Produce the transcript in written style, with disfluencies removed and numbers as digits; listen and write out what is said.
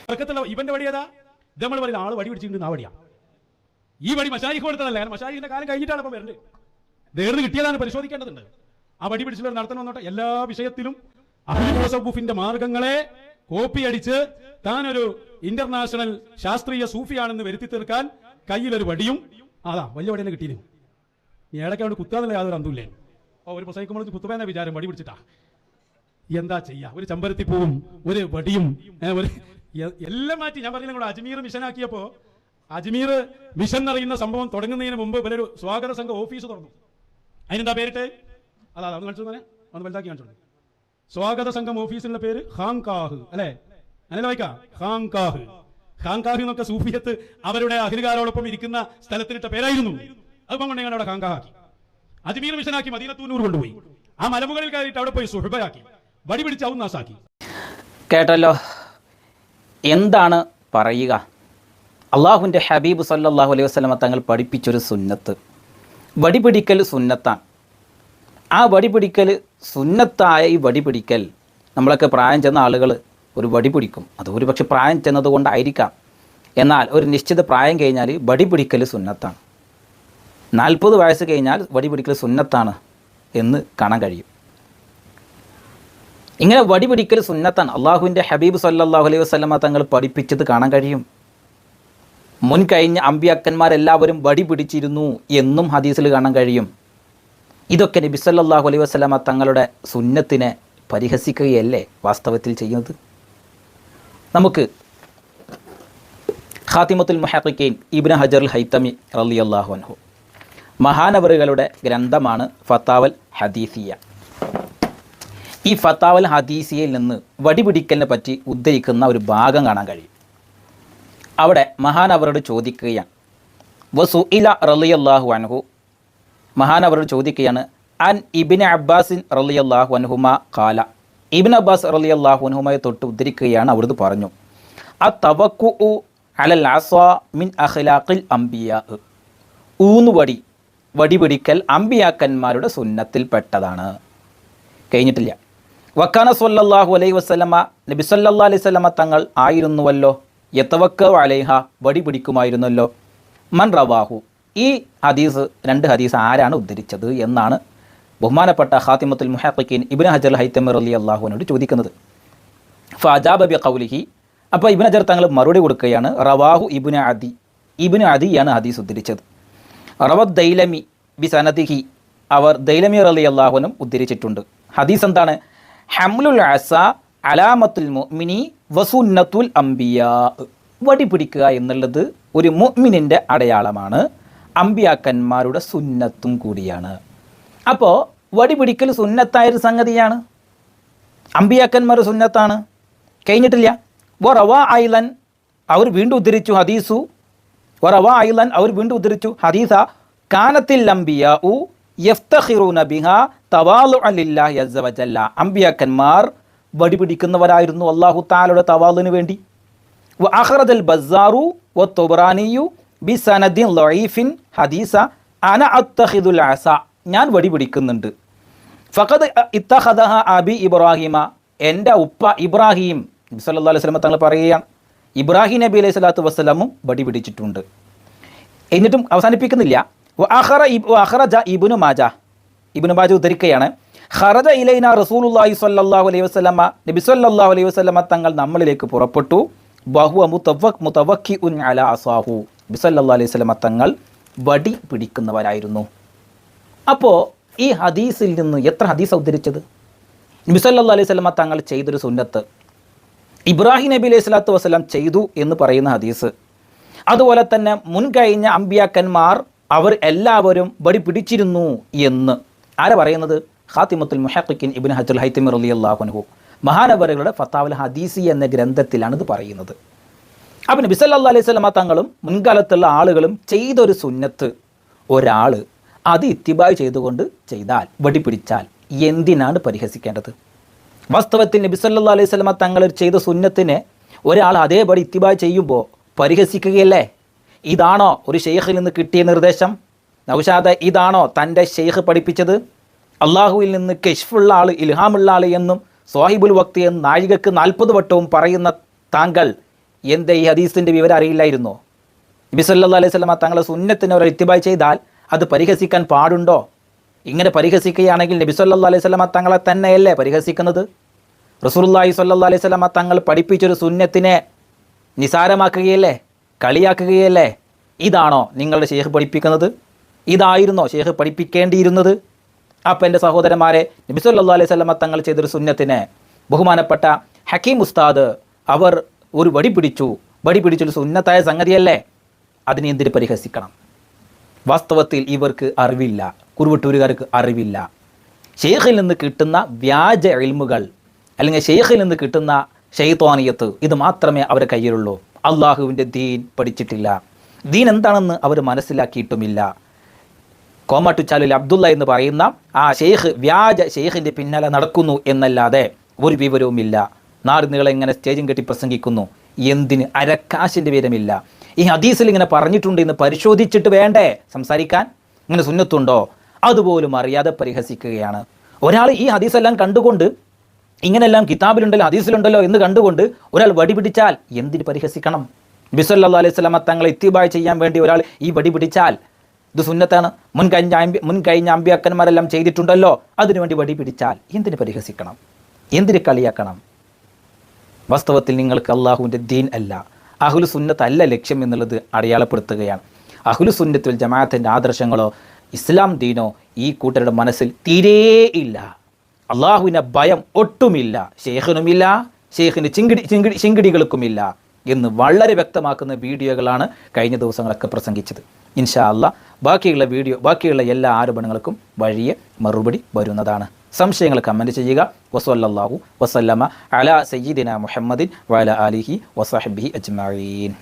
വർക്കത്തുള്ള ഇവന്റെ വടി ഏതാ? ഇത് നമ്മൾ പറയുന്ന ആള് വടി പിടിച്ചിട്ടുണ്ട് ആ വടിയാ. ഈ വടി മശായിഖ് കൊടുത്തതല്ല, കാരണം മശായിഖിന്റെ കാലം കഴിഞ്ഞിട്ടാണ് ഇപ്പം വരുന്നത്. നേർന്ന് കിട്ടിയതാണ്, പരിശോധിക്കേണ്ടതുണ്ട്. ആ വടി പിടിച്ചുള്ള നടത്തണം വന്നോട്ടെ. എല്ലാ വിഷയത്തിലും അഹ്ലുൽ മാർഗങ്ങളെ കോപ്പി അടിച്ച് താനൊരു ഇന്റർനാഷണൽ ശാസ്ത്രീയ സൂഫിയാണെന്ന് വരുത്തി തീർക്കാൻ കയ്യിലൊരു വടിയും, അതാ വലിയ വടി തന്നെ കിട്ടിയിരുന്നു. നീ ഏടൊക്കെ കൊണ്ട് കുത്താന്നുള്ള യാതൊരു അന്തമില്ലേ. ഒരു പ്രസംഗിക്കുമ്പോൾ കുത്തുവേന്ന വിചാരം വടി പിടിച്ചിട്ടാ. എന്താ ചെയ്യാ? ഒരു ചെമ്പരത്തിപ്പൂവും ഒരു വടിയും ഒരു എല്ലാം മാറ്റി. ഞാൻ പറഞ്ഞില്ല കൂടെ അജ്മീർ മിഷനാക്കിയപ്പോ, അജ്മീർ മിഷൻ എന്നറിയുന്ന സംഭവം തുടങ്ങുന്നതിന് മുമ്പ് ഇവരൊരു സ്വാഗത സംഘ ഓഫീസ് തുറന്നു. അതിനെന്താ പേരിട്ട്? അതാ ഒന്ന് കാണിച്ചു തന്നെ, ഒന്ന് വലുതാക്കി കാണിച്ചു. സ്വാഗത സംഘം ഓഫീസിന്റെ പേര് ഖാൻകാഹ് അല്ലെ? അങ്ങനെ വായിക്കാം, ഖാൻകാഹ്. ഖാൻകാഹ് എന്നൊക്കെ സൂഫിയത്ത് അവരുടെ അഖിലുകാരോടൊപ്പം ഇരിക്കുന്ന സ്ഥലത്തിനിട്ട പേരായിരുന്നു. അതിപ്പം കൊണ്ട് അവിടെ ഖാൻകാഹാക്കി. അജ്മീർ മിഷനാക്കി മദീനത്തൂനൂർ കൊണ്ടുപോയി. ആ മലമുകളിൽ കയറിയിട്ട് അവിടെ പോയി സുഹബയാക്കി, വടി പിടിച്ച് അവൻ നാസാക്കി. കേട്ടല്ലോ, എന്താണ് പറയുക? അള്ളാഹുവിൻ്റെ ഹബീബ് സല്ലല്ലാഹു അലൈഹി വസല്ലമ തങ്ങൾ പഠിപ്പിച്ചൊരു സുന്നത്ത്, വടി പിടിക്കൽ സുന്നത്താണ്. ആ വടി പിടിക്കൽ സുന്നത്തായ ഈ വടി പിടിക്കൽ, നമ്മളൊക്കെ പ്രായം ചെന്ന ആളുകൾ ഒരു വടി പിടിക്കും. അത് ഒരു പക്ഷേ പ്രായം ചെന്നത് കൊണ്ടായിരിക്കാം. എന്നാൽ ഒരു നിശ്ചിത പ്രായം കഴിഞ്ഞാൽ വടി പിടിക്കൽ സുന്നത്താണ്. 40 വയസ്സ് കഴിഞ്ഞാൽ വടി പിടിക്കൽ സുന്നത്താണ് എന്ന് കാണാൻ കഴിയും. ഇങ്ങനെ വടി പിടിക്കൽ സുന്നത്താണ്. അള്ളാഹുവിൻ്റെ ഹബീബ് സല്ലല്ലാഹു അലൈഹി വസല്ലമ തങ്ങൾ പഠിപ്പിച്ചത് കാണാൻ കഴിയും. മുൻകഴിഞ്ഞ അമ്പിയാക്കന്മാരെല്ലാവരും വടി പിടിച്ചിരുന്നു എന്നും ഹദീസിൽ കാണാൻ കഴിയും. ഇതൊക്കെ നബി സല്ലല്ലാഹു അലൈഹി വസല്ലമ തങ്ങളുടെ സുന്നത്തിനെ പരിഹസിക്കുകയല്ലേ വാസ്തവത്തിൽ ചെയ്യുന്നത്? നമുക്ക് ഖാത്തിമത്തുൽ മുഹഖിഖീൻ ഇബ്നു ഹജറുൽ ഹൈതമി റളിയല്ലാഹു അൻഹു മഹാനവറുകളുടെ ഗ്രന്ഥമാണ് ഫത്താവൽ ഹദീസിയ. ഈ ഫത്താവൽ ഹദീസിയയിൽ നിന്ന് വടി പിടിക്കലിനെ പറ്റി ഉദ്ധരിക്കുന്ന ഒരു ഭാഗം കാണാൻ കഴിയും. അവിടെ മഹാനവരോട് ചോദിക്കുകയാണ്, വസുഇല റളിയല്ലാഹു അൻഹു, മഹാനവരോട് ചോദിക്കുകയാണ്, അൻ ഇബ്നു അബ്ബാസിൻ റളിയല്ലാഹു അൻഹുമ ഖാല, ഇബ്നു അബ്ബാസ് റളിയല്ലാഹു അൻഹുമയെ തൊട്ട് ഉദ്ധരിക്കുകയാണ്. അവിടുന്ന് പറഞ്ഞു, അത്തവക്കുഉ അലൽ അസാ മിൻ അഖ്ലാഖിൽ അംബിയാ, ഊന്നുവടി വടി പിടിക്കൽ അമ്പിയാക്കന്മാരുടെ സുന്നത്തിൽപ്പെട്ടതാണ്. കഴിഞ്ഞിട്ടില്ല. വക്കാന സല്ലല്ലാഹു അലൈഹി വസല്ലമ, നബി സല്ലല്ലാഹു അലൈഹി വസല്ലമ തങ്ങൾ ആയിരുന്നുവല്ലോ യതവക്കഉ അലൈഹ, വടി പിടിക്കുമായിരുന്നല്ലോ. മൻ റവാഹു, ഈ ഹദീസ്, 2 ഹദീസ് ആരാണ് ഉദ്ധരിച്ചത് എന്നാണ് ബഹുമാനപ്പെട്ട ഖാത്തിമത്തുൽ മുഹഖിഖീൻ ഇബ്നു ഹജറുൽ ഹൈതമി റളിയല്ലാഹു അൻഹു ചോദിക്കുന്നത്. ഫഅജാബ ബിഖൗലിഹി, അപ്പോൾ ഇബ്നു ഹജർ തങ്ങൾ മറുപടി കൊടുക്കുകയാണ്, റവാഹു ഇബ്നു അദി, ഇബ്നു അദിയാണ് ഹദീസ് ഉദ്ധരിച്ചത്. റവദ് ദൈലമി ബി സനദിഹി, അവർ ദൈലമി റളിയല്ലാഹു അൻഹു ഉദ്ധരിച്ചിട്ടുണ്ട്. ഹദീസ് എന്താണ്? ഹംലുൽ അസ അലാമത്തുൽ മുഅ്മിനി വസുന്നത്തുൽ അംബിയാ, വടി പിടിക്കുക എന്നുള്ളത് ഒരു മുഅ്മിനിൻ്റെ അടയാളമാണ്, അമ്പിയാക്കന്മാരുടെ സുന്നത്തും കൂടിയാണ്. അപ്പോൾ വടി പിടിക്കൽ സുന്നത്തായൊരു സംഗതിയാണ്, അമ്പിയാക്കന്മാരുടെ സുന്നത്താണ്. കഴിഞ്ഞിട്ടില്ല. വറവാ ഐലൻ, അവർ വീണ്ടും ഉദ്ധരിച്ചു ഹദീസു, വറവാ ഐലൻ, അവർ വീണ്ടും ഉദ്ധരിച്ചു ഹദീസ, കാനത്തിൽ അംബിയാഉ യഫ്തഖിറൂന ബിഹാ തവാലുഅൻ ലില്ലാഹി അസ്സ വജല്ല, അമ്പിയാക്കന്മാർ വടി പിടിക്കുന്നവരായിരുന്നു അല്ലാഹു തആലയുടെ തവാലുവിന് വേണ്ടി. വ അഖ്റജൽ ബസ്സാറു വ തുബ്രാനിയു ബി സനദിൻ ലഈഫിൻ ഹദീസ അന അത്തഖിദുൽ അസ, ഞാൻ വടി പിടിക്കുന്നുണ്ട്. ഫഖദ് ഇത്തഖദഹ അബി ഇബ്രാഹിമ, എൻ്റെ ഉപ്പ ഇബ്രാഹിം, നബി സല്ലല്ലാഹു അലൈഹി വസല്ലം തങ്ങൾ പറയുകയാണ്, ഇബ്രാഹിം നബി അലൈഹി സ്വലാത്തു വസ്സലാമും വടി പിടിച്ചിട്ടുണ്ട്. എന്നിട്ടും അവസാനിപ്പിക്കുന്നില്ല. അഖ്റജ ഇബ്നു മാജ, ഇബ്നു മാജ ഉദ്ധരിക്കുകയാണ്, ഖറജ ഇലൈന റസൂലുള്ളാഹി സ്വല്ലല്ലാഹു അലൈഹി വസല്ലമ, നബി സല്ലല്ലാഹു അലൈഹി വസല്ലമ തങ്ങൾ നമ്മളിലേക്ക് പുറപ്പെട്ടു. വഹുവ മുതവക്കിഉൻ അലാ അസാഹു, നബി സല്ലല്ലാഹു അലൈഹി വസല്ലമ തങ്ങൾ വടി പിടിക്കുന്നവരായിരുന്നു. അപ്പോൾ ഈ ഹദീസിൽ നിന്ന് എത്ര ഹദീസ് ഉദ്ധരിച്ചത്? നബി സല്ലല്ലാഹു അലൈഹി വസല്ലമ തങ്ങൾ ചെയ്തൊരു സുന്നത്ത് ഇബ്രാഹിം നബി അലൈഹി സ്വലാത്തു വസ്സലാം ചെയ്തു എന്ന് പറയുന്ന ഹദീസ്, അതുപോലെ തന്നെ മുൻകഴിഞ്ഞ അമ്പിയാക്കന്മാർ അവർ എല്ലാവരും വടി പിടിച്ചിരുന്നു എന്ന് ആരാ പറയുന്നത്? ഖാത്തിമത്തുൽ മുഹഖിഖീൻ ഇബ്നു ഹജറുൽ ഹൈതമി റളിയല്ലാഹു അൻഹു മഹാനവറുകളുടെ ഫത്താവുൽ ഹദീസി എന്ന ഗ്രന്ഥത്തിലാണ് ഇത് പറയുന്നത്. അപ്പോൾ നബി സല്ലല്ലാഹു അലൈഹി വസല്ലമ തങ്ങളും മുൻകാലത്തുള്ള ആളുകളും ചെയ്തൊരു സുന്നത്ത് ഒരാൾ അത് ഇത്തിബായ് ചെയ്തുകൊണ്ട് ചെയ്താൽ, വടി പിടിച്ചാൽ എന്തിനാണ് പരിഹസിക്കേണ്ടത്? വാസ്തവത്തിൽ നബി സല്ലല്ലാഹു അലൈഹി വസല്ലമ തങ്ങൾ ചെയ്ത സുന്നത്തിനെ ഒരാൾ അതേപടി ഇത്തിബായ് ചെയ്യുമ്പോൾ പരിഹസിക്കുകയല്ലേ? ഇതാണോ ഒരു ഷെയ്ഖിൽ നിന്ന് കിട്ടിയ നിർദ്ദേശം? നൗഷാദ, ഇതാണോ തൻ്റെ ഷെയ്ഖ് പഠിപ്പിച്ചത്? അള്ളാഹുവിൽ നിന്ന് കശ്ഫുള്ള ആൾ, ഇൽഹാമുള്ള ആൾ എന്നും സാഹിബുൽ വക്തി എന്ന നാഴികക്ക് 40 വട്ടവും പറയുന്ന താങ്കൾ എന്തേ ഈ ഹദീസിൻ്റെ വിവരം അറിയില്ലായിരുന്നോ? നബി സല്ലല്ലാഹു അലൈഹി വസല്ലമ തങ്ങളെ സുന്നത്തിനെ ഒരു ഇത്തിബാ ചെയ്താൽ അത് പരിഹസിക്കാൻ പാടുണ്ടോ? ഇങ്ങനെ പരിഹസിക്കുകയാണെങ്കിൽ നബി സല്ലല്ലാഹു അലൈഹി വസല്ലമ തങ്ങളെ തന്നെയല്ലേ പരിഹസിക്കുന്നത്? റസൂലുള്ളാഹി സ്വല്ലല്ലാഹു അലൈഹി വസല്ലമ തങ്ങൾ പഠിപ്പിച്ചൊരു സുന്നത്തിനെ നിസാരമാക്കുകയല്ലേ, കളിയാക്കുകയല്ലേ? ഇതാണോ നിങ്ങളുടെ ഷെയ്ഖ് പഠിപ്പിക്കുന്നത്? ഇതായിരുന്നോ ഷെയ്ഖ് പഠിപ്പിക്കേണ്ടിയിരുന്നത്? അപ്പം എൻ്റെ സഹോദരന്മാരെ, നബി സല്ലല്ലാഹു അലൈഹി വസല്ലമ തങ്ങൾ ചെയ്തൊരു സുന്നത്തിനെ ബഹുമാനപ്പെട്ട ഹക്കീം ഉസ്താദ് അവർ ഒരു വടി പിടിച്ചൊരു സുന്നത്തായ സംഗതിയല്ലേ, അതിനെ എന്തിന് പരിഹസിക്കണം? വാസ്തവത്തിൽ ഇവർക്ക് അറിവില്ല, കുറുവട്ടൂരുകാർക്ക് അറിവില്ല. ഷെയ്ഖിൽ നിന്ന് കിട്ടുന്ന വ്യാജ ഇൽമുകൾ അല്ലെങ്കിൽ ഷെയ്ഖിൽ നിന്ന് കിട്ടുന്ന ശൈത്വാനിയത്ത് ഇത് മാത്രമേ അവരുടെ കയ്യിലുള്ളൂ. അള്ളാഹുവിൻ്റെ ദീൻ പഠിച്ചിട്ടില്ല, ദീൻ എന്താണെന്ന് അവർ മനസ്സിലാക്കിയിട്ടുമില്ല. കോമാട്ടുചാലിൽ അബ്ദുള്ള എന്ന് പറയുന്ന ആ ഷെയ്ഖ് വ്യാജ ഷെയ്ഖിൻ്റെ പിന്നാലെ നടക്കുന്നു എന്നല്ലാതെ ഒരു വിവരവുമില്ല. നാട് നീളെ ഇങ്ങനെ സ്റ്റേജും കെട്ടി പ്രസംഗിക്കുന്നു. എന്തിന്? അരക്കാശിൻ്റെ വിവരമില്ല. ഈ ഹദീസിൽ ഇങ്ങനെ പറഞ്ഞിട്ടുണ്ട് എന്ന് പരിശോധിച്ചിട്ട് വേണ്ടേ സംസാരിക്കാൻ? ഇങ്ങനെ സുന്നത്തുണ്ടോ അതുപോലും അറിയാതെ പരിഹസിക്കുകയാണ്. ഒരാൾ ഈ ഹദീസെല്ലാം കണ്ടുകൊണ്ട് ഇങ്ങനെല്ലാം കിതാബിലുണ്ടല്ലോ ഹദീസിലുണ്ടല്ലോ എന്ന് കണ്ടുകൊണ്ട് ഒരാൾ വടി പിടിച്ചാൽ എന്തിന് പരിഹസിക്കണം? നബി സല്ലല്ലാഹു അലൈഹി വസല്ലമ തങ്ങളെ ഇത്തിബാ ചെയ്യാൻ വേണ്ടി ഒരാൾ ഈ വടി പിടിച്ചാൽ ഇത് സുന്നത്താണ്, മുൻകഴിഞ്ഞ അമ്പിയാക്കന്മാരെല്ലാം ചെയ്തിട്ടുണ്ടല്ലോ, അതിനുവേണ്ടി വടി പിടിച്ചാൽ എന്തിന് പരിഹസിക്കണം? എന്തിന് കളിയാക്കണം? വാസ്തവത്തിൽ നിങ്ങൾക്ക് അള്ളാഹുവിൻ്റെ ദീൻ അല്ല, അഹ്ലു സുന്നത്ത് അല്ല ലക്ഷ്യം എന്നുള്ളത് അടയാളപ്പെടുത്തുകയാണ്. അഹ്ലു സുന്നത്ത് വൽ ജമാഅത്തിൻ്റെ ആദർശങ്ങളോ ഇസ്ലാം ദീനോ ഈ കൂട്ടരുടെ മനസ്സിൽ തീരേ ഇല്ല. അള്ളാഹുവിനെ ഭയം ഒട്ടുമില്ല, ഷെയ്ഖിനുമില്ല, ഷെയ്ഖിന് ചിങ്കിടികൾക്കുമില്ല എന്ന് വളരെ വ്യക്തമാക്കുന്ന വീഡിയോകളാണ് കഴിഞ്ഞ ദിവസങ്ങളൊക്കെ പ്രസംഗിച്ചത്. ഇൻഷാ അല്ലാഹ് ബാക്കിയുള്ള എല്ലാ ആരോപണങ്ങൾക്കും വഴിയെ മറുപടി വരുന്നതാണ്. സംശയങ്ങൾ കമൻറ്റ് ചെയ്യുക. വസല്ലല്ലാഹു വസല്ലമ അലാ സയ്യിദിന മുഹമ്മദിൻ വഅലാ ആലിഹി വസഹ്ബിഹി അജ്മഈൻ.